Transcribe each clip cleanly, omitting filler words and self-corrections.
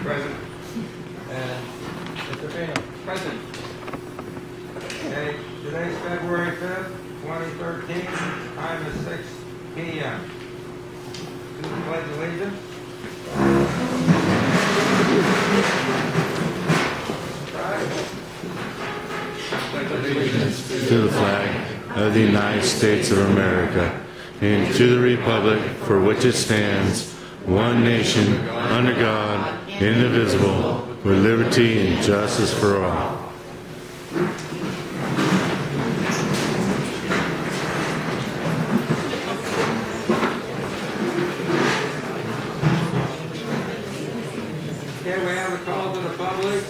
Present. And Mr. Fino. Present. Okay, today's February 5th, 2013. Time is 6 p.m. Do the pledge of allegiance. Allegiance to the flag of the United States of America and to the republic for which it stands, one nation, under God, indivisible, with liberty and justice for all. Here we have a call to the public.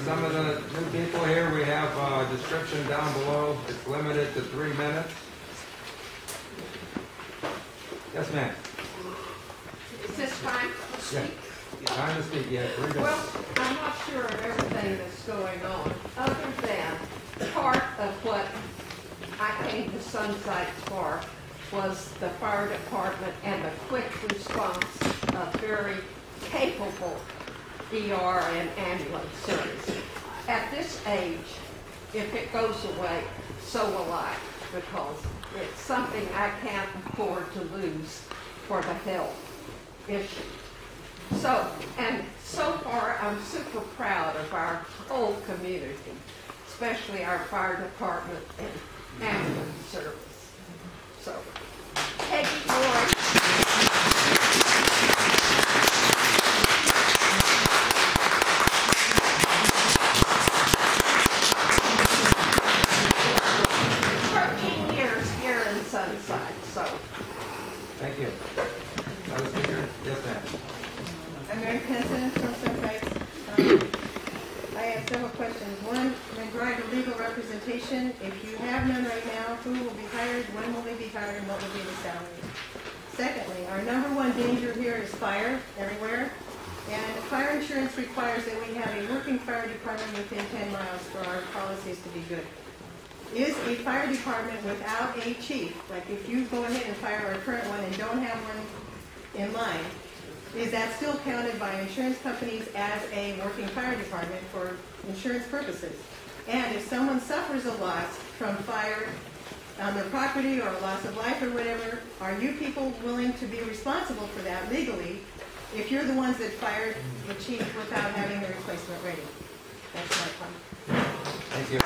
Some of the new people here, we have a description down below. It's limited to 3 minutes. Yes, ma'am. Is this time to speak? Yeah. Time to speak, yeah. 3 minutes. Well, I'm not sure of everything that's going on, other than part of what I came to Sunsites for was the fire department and the quick response of very capable ER and ambulance service. At this age, if it goes away, so will I, because it's something I can't afford to lose for the health issue. So far, I'm super proud of our whole community, especially our fire department and ambulance service. So, Peggy Lloyd. 13 years here in Sunside, so. Thank you. Another speaker? Yes, ma'am. I'm Mary Penson from Sunsites. I have several questions. One, in regard to legal representation, if you have none right now, who will be hired, when will they be hired, and what will be the salary? Secondly, our number one danger here is fire everywhere, and fire insurance requires that we have a working fire department within 10 miles for our policies to be good. Is a fire department without a chief, like if you go ahead and fire our current one and don't have one in line, is that still counted by insurance companies as a working fire department for insurance purposes? And if someone suffers a loss from fire on their property or a loss of life or whatever, are you people willing to be responsible for that legally if you're the ones that fired the chief without having the replacement ready? That's my point. Thank you.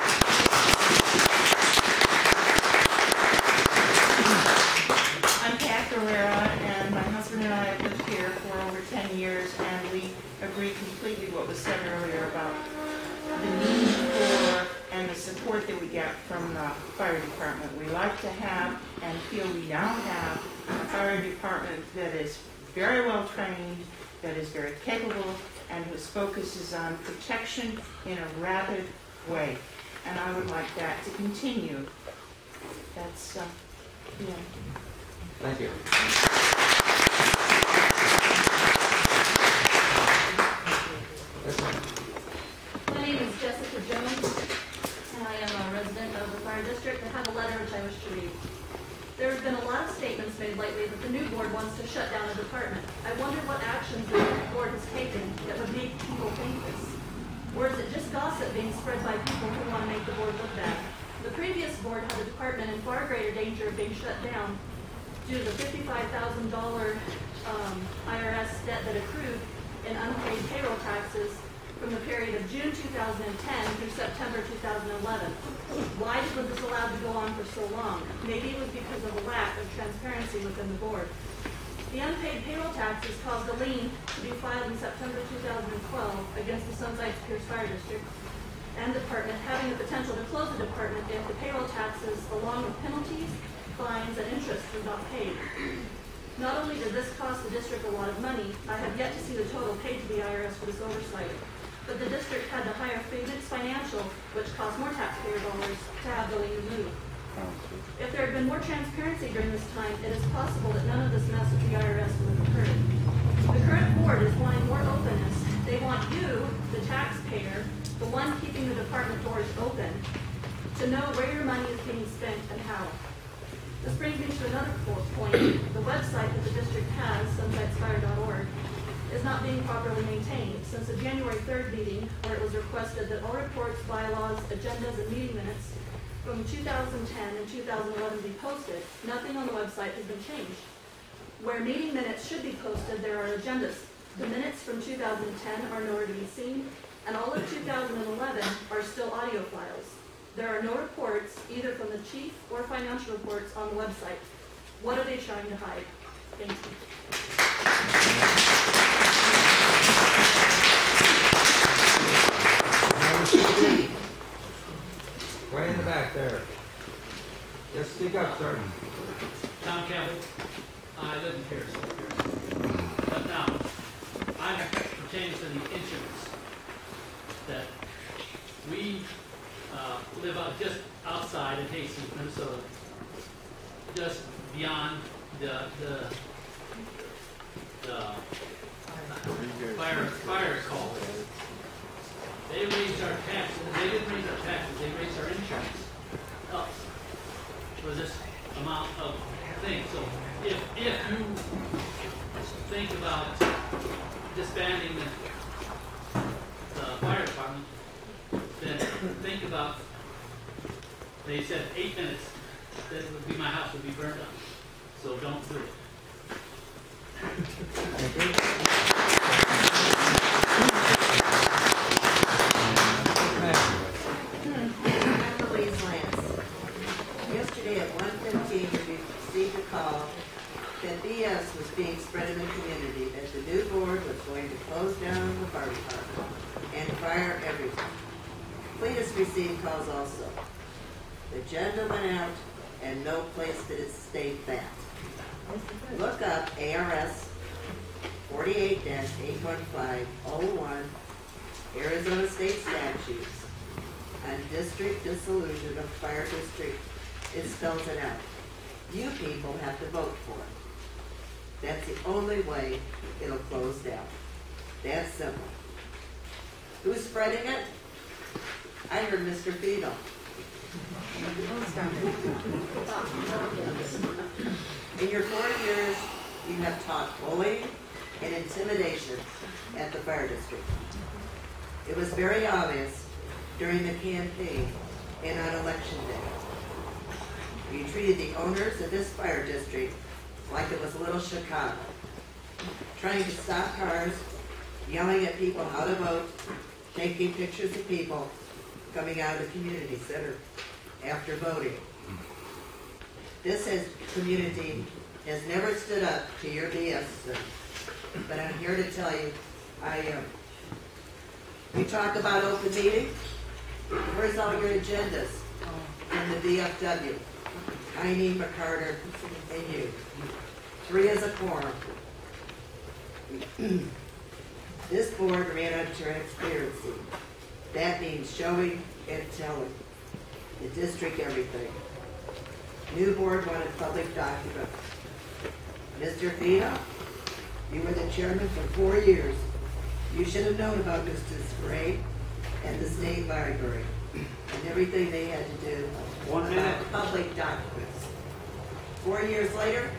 I'm Pat Guerrera, and my husband and I have lived here for over 10 years, and we agree completely what was said earlier about the need for and the support that we get from the fire department. We like to have and feel we now have a fire department that is very well trained, that is very capable, and whose focus is on protection in a rapid way. And I would like that to continue. That's, yeah. Thank you. Yes, ma'am. My name is Jessica Jones, and I am a resident of the fire district. I have a letter which I wish to read. There have been a lot of statements made lately that the new board wants to shut down the department. I wonder what actions the new board has taken that would make people think this. Or is it just gossip being spread by people who want to make the board look bad? The previous board had the department in far greater danger of being shut down due to the $55,000 IRS debt that accrued in unpaid payroll taxes from the period of June 2010 through September 2011. Why was this allowed to go on for so long? Maybe it was because of a lack of transparency within the board. The unpaid payroll taxes caused a lien to be filed in September 2012 against the Sunsites Pearce Fire District and Department, having the potential to close the department if the payroll taxes, along with penalties, fines, and interest, were not paid. Not only did this cost the district a lot of money, I have yet to see the total paid to the IRS for this oversight, but the district had to hire Phoenix Financial, which cost more taxpayer dollars, to have the lien removed. If there had been more transparency during this time, it is possible that none of this mess with the IRS would have occurred. The current board is wanting more openness. They want you, the taxpayer, the one keeping the department doors open, to know where your money is being spent and how. This brings me to another point. The website that the district has, sunsitesfire.org, is not being properly maintained. Since the January 3rd meeting, where it was requested that all reports, bylaws, agendas, and meeting minutes from 2010 and 2011 be posted, nothing on the website has been changed. Where meeting minutes should be posted, there are agendas. The minutes from 2010 are nowhere to be seen, and all of 2011 are still audio files. There are no reports, either from the chief or financial reports on the website. What are they trying to hide? Thank you. Way in the back there. Just speak up, sir. Tom Campbell, I live in Pearce. But now, I'm pertaining to the insurance that we live out just outside in Hastings, Minnesota, just beyond the fire call. They raised our taxes. They didn't raise our taxes. They raised our insurance up for this amount of things. So if you think about disbanding the fire department, then think about, they said 8 minutes, that it would be, my house would be burned up. So don't do it. Yesterday at 1:15, we received a call that BS was being spread in the community, that the new board was going to close down the fire department and fire everything. Cletus received calls also. The agenda went out, and no place did it state that. Look up ARS 48-81501, Arizona State Statutes, on district dissolution of fire district. It spells it out. You people have to vote for it. That's the only way it'll close down. That's simple. Who's spreading it? I heard Mr. Fino. In your 4 years, you have taught bullying and intimidation at the fire district. It was very obvious during the campaign and on election day. You treated the owners of this fire district like it was little Chicago, trying to stop cars, yelling at people how to vote, taking pictures of people coming out of the community center after voting. This community has never stood up to your BS, but I'm here to tell you, I am. You talk about open meeting. Where's all your agendas in the VFW? Heine, McCarter, and you. 3 is a quorum. This board ran on transparency. That means showing and telling the district everything. New board wanted public documents. Mr. Fino, you were the chairman for 4 years. You should have known about Cletus Frei and the state library and everything they had to do about public documents. 4 years later,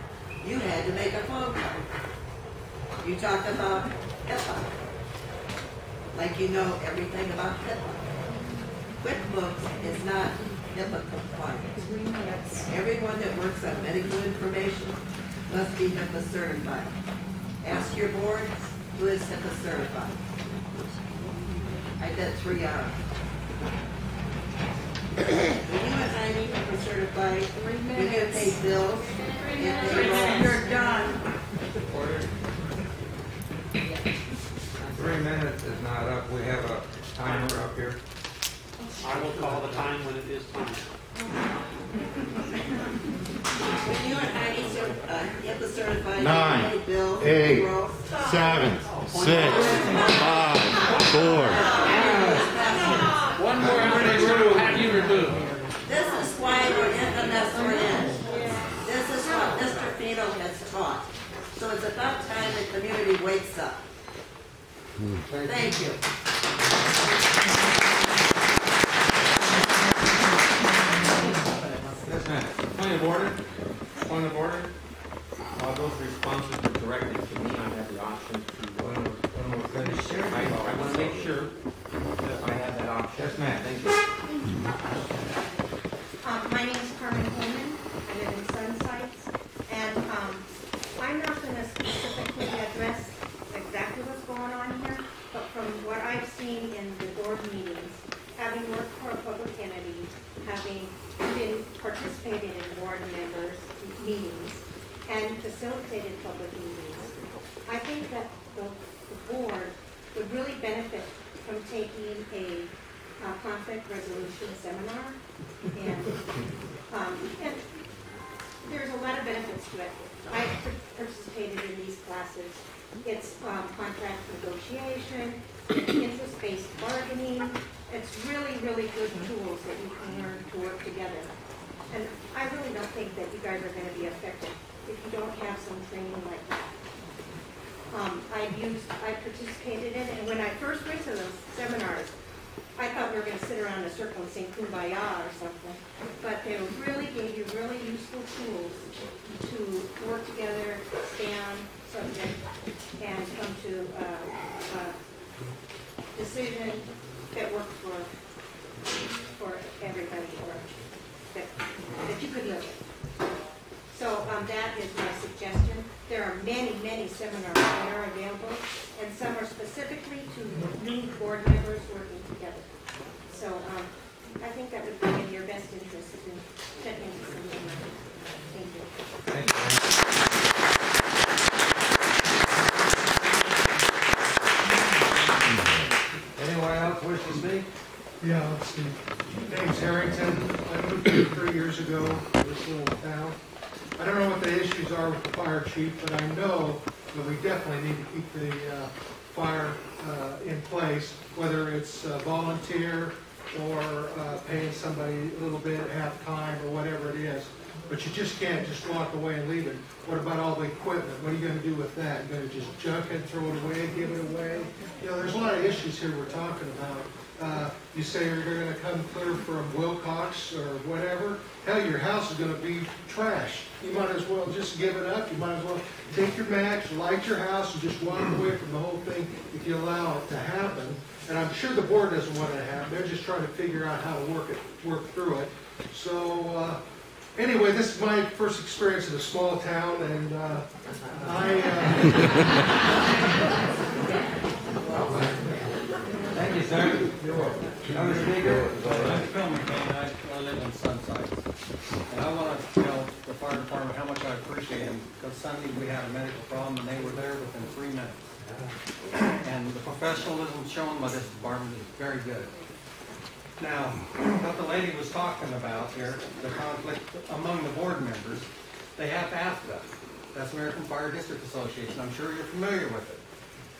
you had to make a phone call. You talk about HIPAA, like you know everything about HIPAA. QuickBooks is not HIPAA compliant. Everyone that works on medical information must be HIPAA certified. Ask your board who is HIPAA certified. I bet 3 are. When you and Heine HIPAA certified, when you pay bills, You're done. Order. 3 minutes is not up. We have a timer up here. I will call the time when it is time. When you and Heine HIPAA certified, 9, you pay bills, 8, payroll. 7, 6, 5, 4. One more opportunity to have you removed. This is why we're in the mess we're in. This is what Mr. Fino has taught. So it's about time the community wakes up. Thank you. Yes, ma'am. Point of order. Point of order. those responses were directed to me, I have the option to, When we're finished here. I want to make sure that I have that option. Yes, ma'am. Thank you. My name is Carmen Coleman. I live in Sunsites. And I'm not going to specifically address exactly what's going on here, but from what I've seen in the board meetings, having worked for a public entity, having been participated in board members' meetings, and facilitated public meetings, I think that the board would really benefit from taking a conflict resolution seminar. And there's a lot of benefits to it. I've participated in these classes. It's contract negotiation, interest-based bargaining. It's really, really good tools that you can learn to work together. And I really don't think that you guys are going to be effective if you don't have some training like that. I participated in it, and when I first went to those seminars, I thought we were going to sit around in a circle and sing Kumbaya or something. But they really gave you really useful tools to work together, stand subject, and come to a decision that worked for everybody, or that you could live with. So that is my suggestion. There are many, many seminars that are available, and some are specifically to new board members working together. So I think that would be in your best interest to check into something like that. Thank you. Anyone else wish to speak? Yeah, let's see. Name's Harrington. I moved here 3 years ago to this little town. I don't know what the issues are with the fire chief, but I know that we definitely need to keep the fire in place, whether it's volunteer or paying somebody a little bit, half time, or whatever it is. But you just can't just walk away and leave it. What about all the equipment? What are you going to do with that? You're going to just junk it, throw it away, give it away? You know, there's a lot of issues here we're talking about. You say you're going to come clear from Wilcox or whatever. Hell, your house is going to be trash. You might as well just give it up. You might as well take your match, light your house, and just walk away from the whole thing if you allow it to happen. And I'm sure the board doesn't want it to happen. They're just trying to figure out how to work through it. So anyway, this is my first experience in a small town, and Thank you, sir. Another speaker? I'm Phil McCain. I live in Sunsites. And I want to tell the fire department how much I appreciate them, because Sunday we had a medical problem and they were there within 3 minutes. And the professionalism shown by this department is very good. Now, what the lady was talking about here, the conflict among the board members, they have AFTA. That's American Fire District Association. I'm sure you're familiar with it.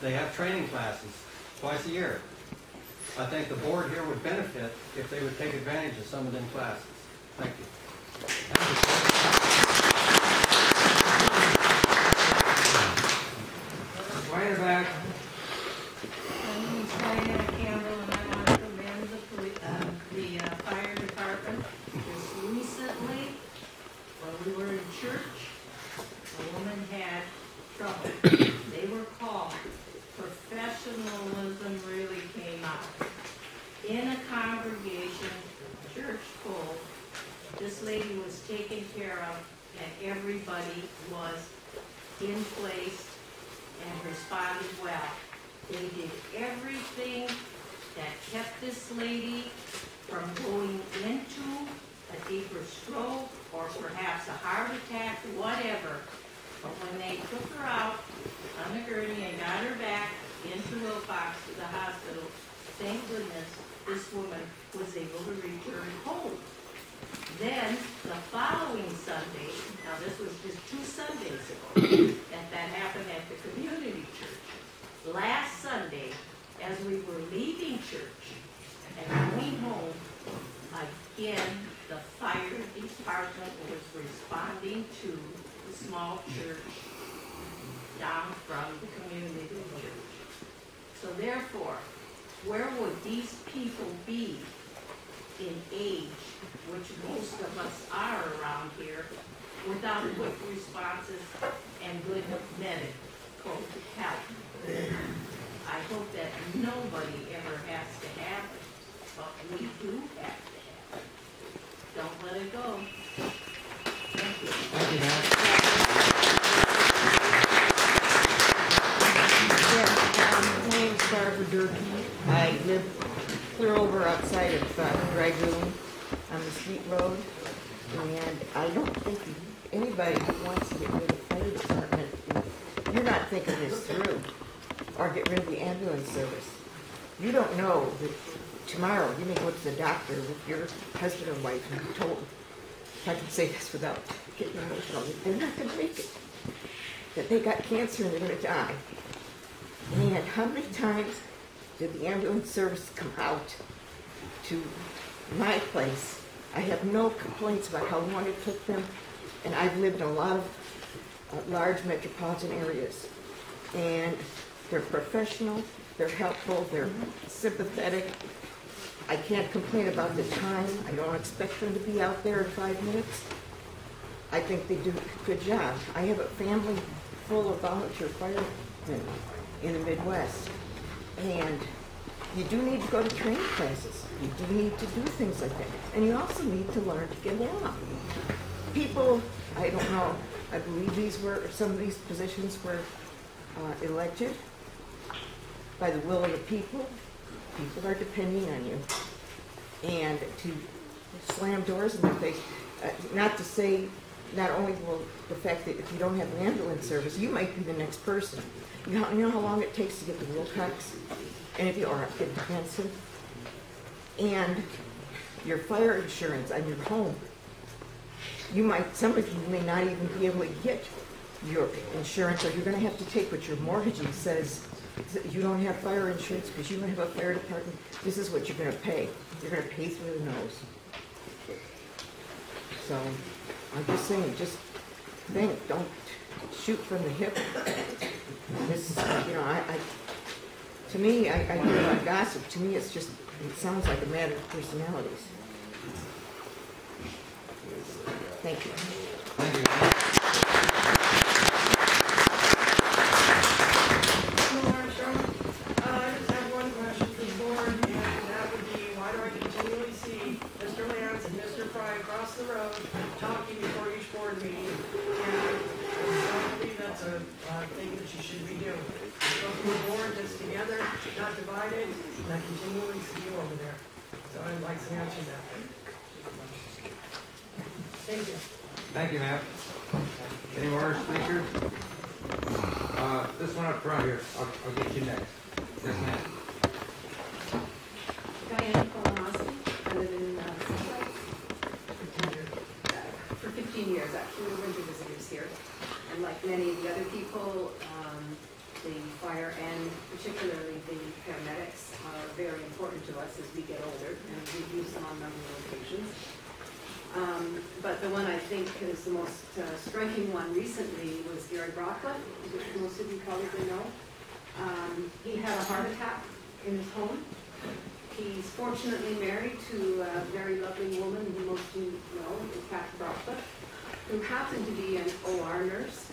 They have training classes twice a year. I think the board here would benefit if they would take advantage of some of them classes. Thank you. Way back. My name is Diana Campbell, and I want to commend the fire department. Just recently, when we were in church, a woman had trouble. They were called. Professionalism really came out. In a congregation, church full, this lady was taken care of, and everybody was in place and responded well. They did everything that kept this lady from going into a deeper stroke or perhaps a heart attack, whatever. But when they took her out on the gurney and got her back into Wilcox to the hospital, thank goodness this woman was able to return home. Then the following Sunday, now this was just 2 Sundays ago, that happened at the community church. Last Sunday, as we were leaving church and going home, again, the fire department was responding to the small church down from the community church. So therefore, where would these people be in age, which most of us are around here, without quick responses and good medical help. I hope that nobody ever has to have it, but we do have to have it. Don't let it go. Thank you. Thank you, Matt. My name's Barbara Durkee. I live clear over outside of Dragoon on the Street Road. And I don't think anybody who wants to get rid of the fire department, you're not thinking this through, or get rid of the ambulance service. You don't know that tomorrow you may go to the doctor with your husband or wife and be told, if I can say this without getting emotional, that they're not going to make it, that they got cancer and they're going to die. And how many times did the ambulance service come out to my place? I have no complaints about how long it took them, and I've lived in a lot of large metropolitan areas. And they're professional, they're helpful, they're sympathetic. I can't complain about the time. I don't expect them to be out there in 5 minutes. I think they do a good job. I have a family full of volunteer firemen in the Midwest. And you do need to go to training classes. You do need to do things like that. And you also need to learn to get along. People, I don't know, I believe some of these positions were elected by the will of the people. People are depending on you. And to slam doors in their face, not to say, not only will the fact that if you don't have an ambulance service, you might be the next person. You know how long it takes to get to Wilcox? And if you are get to Benson? And your fire insurance on your home. Some of you may not even be able to get your insurance, or you're going to have to take what your mortgagee says. You don't have fire insurance because you don't have a fire department. This is what you're going to pay. You're going to pay through the nose. So I'm just saying, just think, don't shoot from the hip. This, to me, I hear a lot of gossip. To me, it sounds like a matter of personalities. Thank you. Thank you. I just have one question for the board, and that would be, why do I continually see Mr. Lance and Mr. Frei across the road talking before each board meeting? And I believe that's a thing that you should be doing. Go to a board that's together, not divided, and I continually see you over there. So I'd like some answer to that. Thank you. Thank you, ma'am. Any more speakers? This one up front here. I'll get you next. Yes, ma'am. Diane Colonosky. I live in Sunsites. For 15 years, actually, we're winter visitors here. And like many of the other people, the fire and particularly the paramedics are very important to us as we get older, and we use them on a number of occasions. But the one I think is the most striking one recently was Gary Brocklet, which most of you probably know. He had a heart attack in his home. He's fortunately married to a very lovely woman who most of you know, Pat Brocklet, who happened to be an OR nurse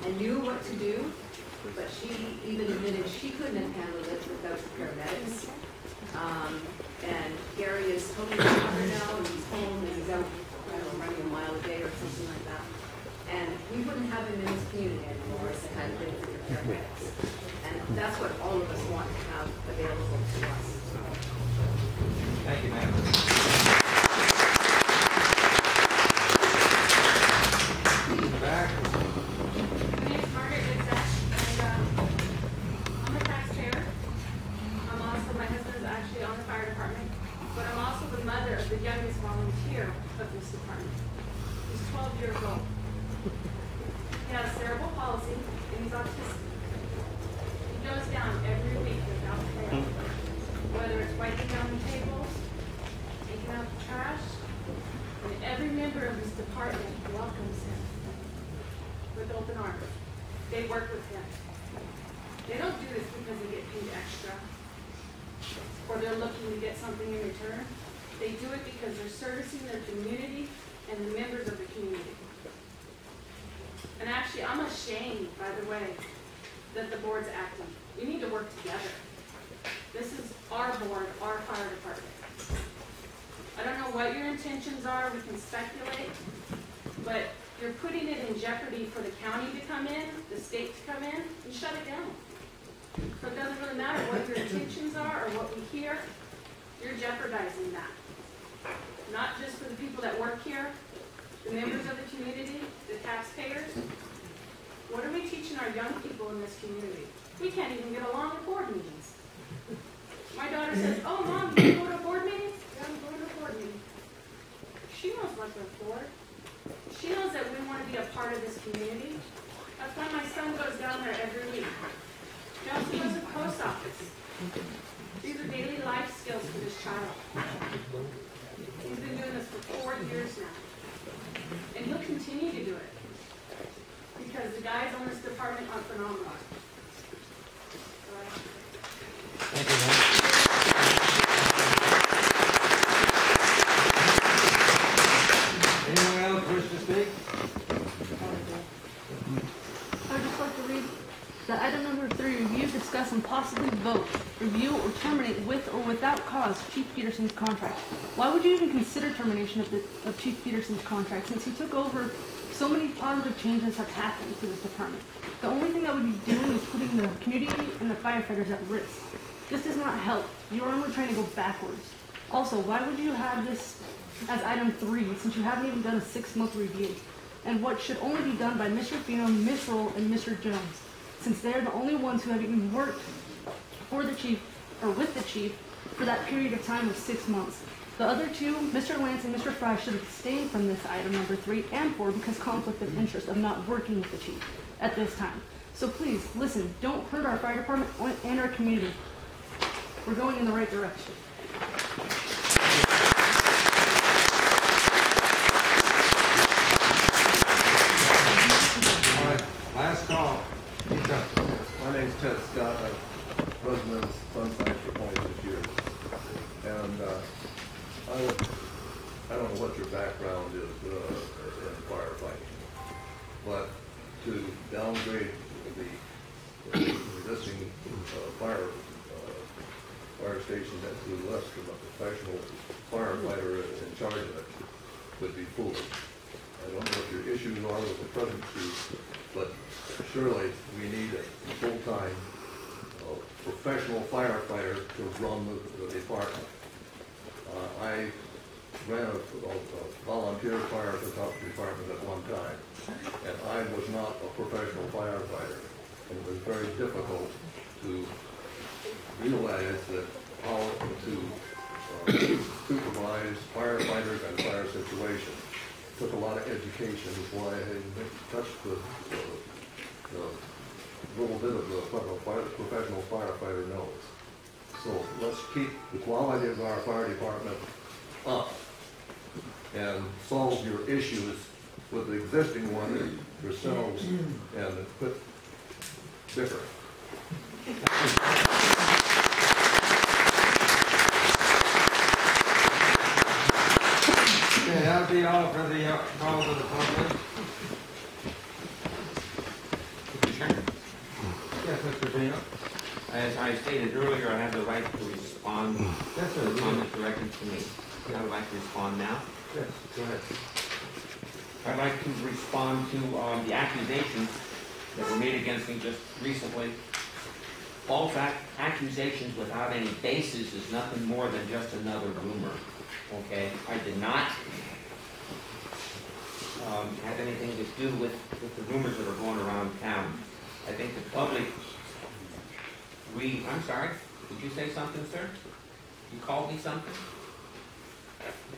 and knew what to do, but she even admitted she couldn't have handled it without the paramedics. And Gary is totally recovered now, and he's home, and he's out, running a mile a day or something like that. And we wouldn't have him in this community anymore if it hadn't been for your paramedics. And that's what all of us want to have available to us. Thank you, ma'am. In the back. My name is Margaret Itzak, and I'm a taxpayer. I'm also, my husband is actually on the fire department, but I'm also the mother of the youngest volunteer of this department. He's 12 years old. He has cerebral palsy, and he's autistic. He goes down every week without fail, whether it's wiping down the tables, taking out the trash, and every member of this department welcomes him with open arms. They work with him. They don't do this because they get paid extra or they're looking to get something in return. They do it because they're servicing their community and the members of the community. And And actually, I'm ashamed, by the way, that the board's acting. We need to work together. This is our board, our fire department. I don't know what your intentions are, we can speculate, but you're putting it in jeopardy for the county to come in, the state to come in, and shut it down. So it doesn't really matter what your intentions are or what we hear, you're jeopardizing that. Not just for the people that work here, the members of the community, the taxpayers. What are we teaching our young people in this community? We can't even get along at board meetings. My daughter says, "Oh, Mom, can you go to a board meeting?" "Yeah, I'm going to a board meeting." She knows what they're for. She knows that we want to be a part of this community. That's why my son goes down there every week. He also goes to the post office. These are daily life skills for this child. He's been doing this for 4 years now. And he'll continue to do it. Because the guys on this department are phenomenal. Thank you, ma'am. Anyone else wish to speak? I'd just like to read the item number 3, review, discuss, and possibly vote. Review or terminate with or without cause Chief Peterson's contract. Why would you even consider termination of Chief Peterson's contract since he took over? So many positive changes have happened to this department. The only thing that would be doing is putting the community and the firefighters at risk. This does not help. You're only trying to go backwards. Also, why would you have this as item 3 since you haven't even done a 6-month review? And what should only be done by Mr. Fino, Ms. Roll, and Mr. Jones, since they're the only ones who have even worked for the chief or with the chief for that period of time of 6 months. The other two, Mr. Lance and Mr. Frei, should abstain from this item number 3 and 4 because conflict of interest of not working with the chief at this time. So please, listen, don't hurt our fire department and our community. We're going in the right direction. All right, last call. My name's Ted Scott. I'm president of Sunsites for 26 years. And I don't know what your background is in firefighting, but to downgrade the existing fire station to less than a professional firefighter in charge of it would be foolish. I don't know what your issues are with the present chief, but surely we need a full-time professional firefighter to run the department. I ran a volunteer fire department at one time, and I was not a professional firefighter. And it was very difficult to realize that how to supervise firefighters and fire situations. It took a lot of education before I touched the little bit of the professional firefighter knows. So let's keep the quality of our fire department up and solve your issues with the existing one yourselves and quit bickering. Okay, that'll be all for the call to the public. Yes, Mr. Fino. As I stated earlier, I have the right to respond Yes, sir. to the comment directed to me. I would like to respond now. Yes, go ahead. I'd like to respond to the accusations that were made against me just recently. False accusations without any basis is nothing more than just another rumor. Okay, I did not have anything to do with the rumors that are going around town. I think the public, I'm sorry, did you say something, sir? You called me something?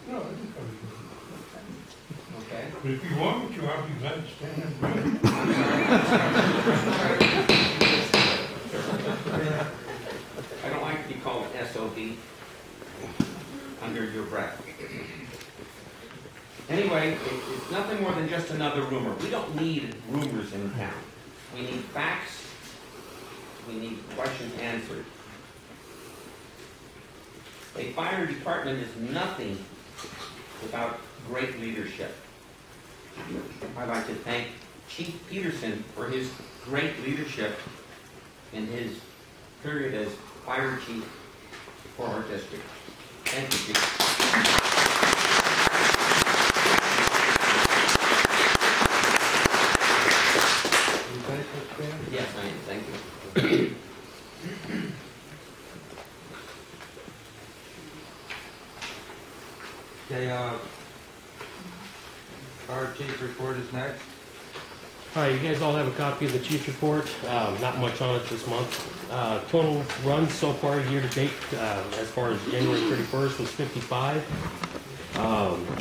No, I didn't call you. Okay. But if you want me to, I'll be glad to stand up. I don't like to be called SOB under your breath. Anyway, it's nothing more than just another rumor. We don't need rumors in town. We need facts. We need questions answered. A fire department is nothing without great leadership. I'd like to thank Chief Peterson for his great leadership in his period as fire chief for our district. Thank you, Chief. Yes, I am. Thank you. Okay, fire chief report is next. All right, you guys all have a copy of the chief's report. Not much on it this month. Total runs so far year to date, as far as January 31st, was 55.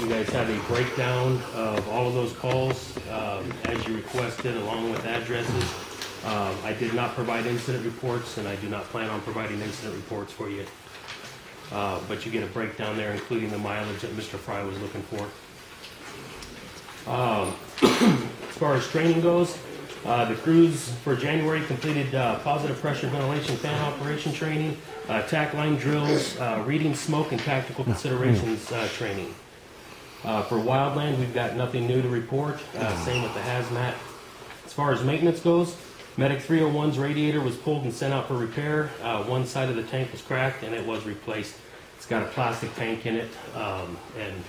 You guys have a breakdown of all of those calls as you requested, along with addresses. I did not provide incident reports, and I do not plan on providing incident reports for you. But you get a breakdown there, including the mileage that Mr. Frei was looking for. As far as training goes, the crews for January completed positive pressure ventilation fan operation training, tack line drills, reading smoke and tactical considerations training. For wildland, we've got nothing new to report. Same with the hazmat. As far as maintenance goes, Medic 301's radiator was pulled and sent out for repair. One side of the tank was cracked and it was replaced. It's got a plastic tank in it, and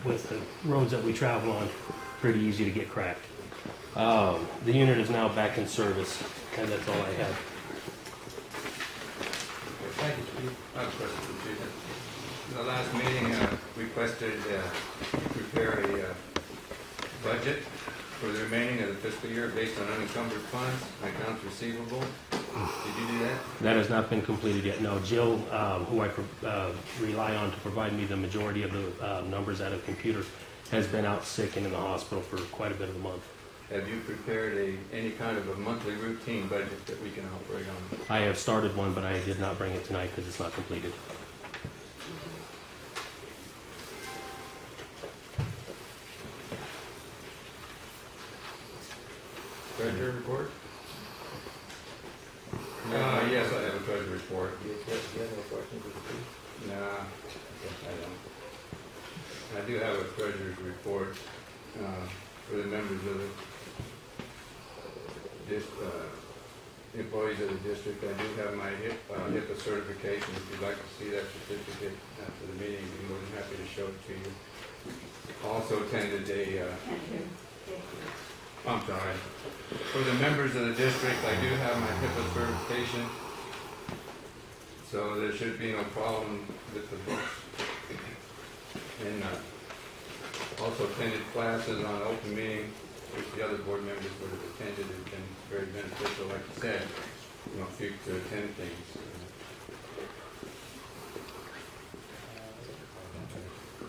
with the roads that we travel on, pretty easy to get cracked. The unit is now back in service, and that's all I have. Thank you, Chief. I have a question for the chief. In the last meeting, requested prepare a budget for the remaining of the fiscal year based on unencumbered funds, accounts receivable. Did you do that? That has not been completed yet. No, Jill, who I rely on to provide me the majority of the numbers out of computer, has been out sick and in the hospital for quite a bit of a month. Have you prepared any kind of a monthly routine budget that we can operate on? I have started one, but I did not bring it tonight because it's not completed. Treasurer report? Yes, I have a treasurer report. Do you have any questions? No, I don't. I do have a treasurer's report for the members of the employees of the district. I do have my HIPAA certification. If you'd like to see that certificate after the meeting, I'd be more than happy to show it to you. Also attended I'm sorry. For the members of the district, I do have my HIPAA certification, so there should be no problem with the books. And also attended classes on open meeting, which the other board members would have attended. It's been very beneficial, like you said, to attend things.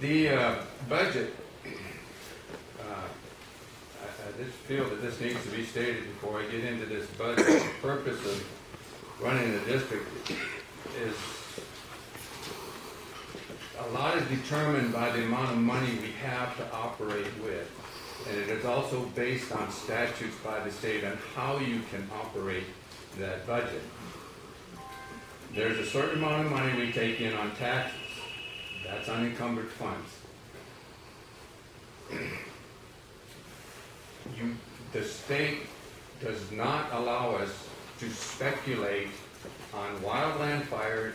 The budget, I just feel that this needs to be stated before I get into this budget. The purpose of running the district is a lot is determined by the amount of money we have to operate with. And it is also based on statutes by the state on how you can operate that budget. There's a certain amount of money we take in on taxes. That's unencumbered funds. The state does not allow us to speculate on wildland fires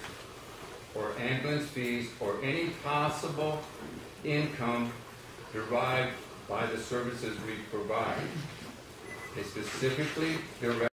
or ambulance fees or any possible income derived by the services we provide. They specifically direct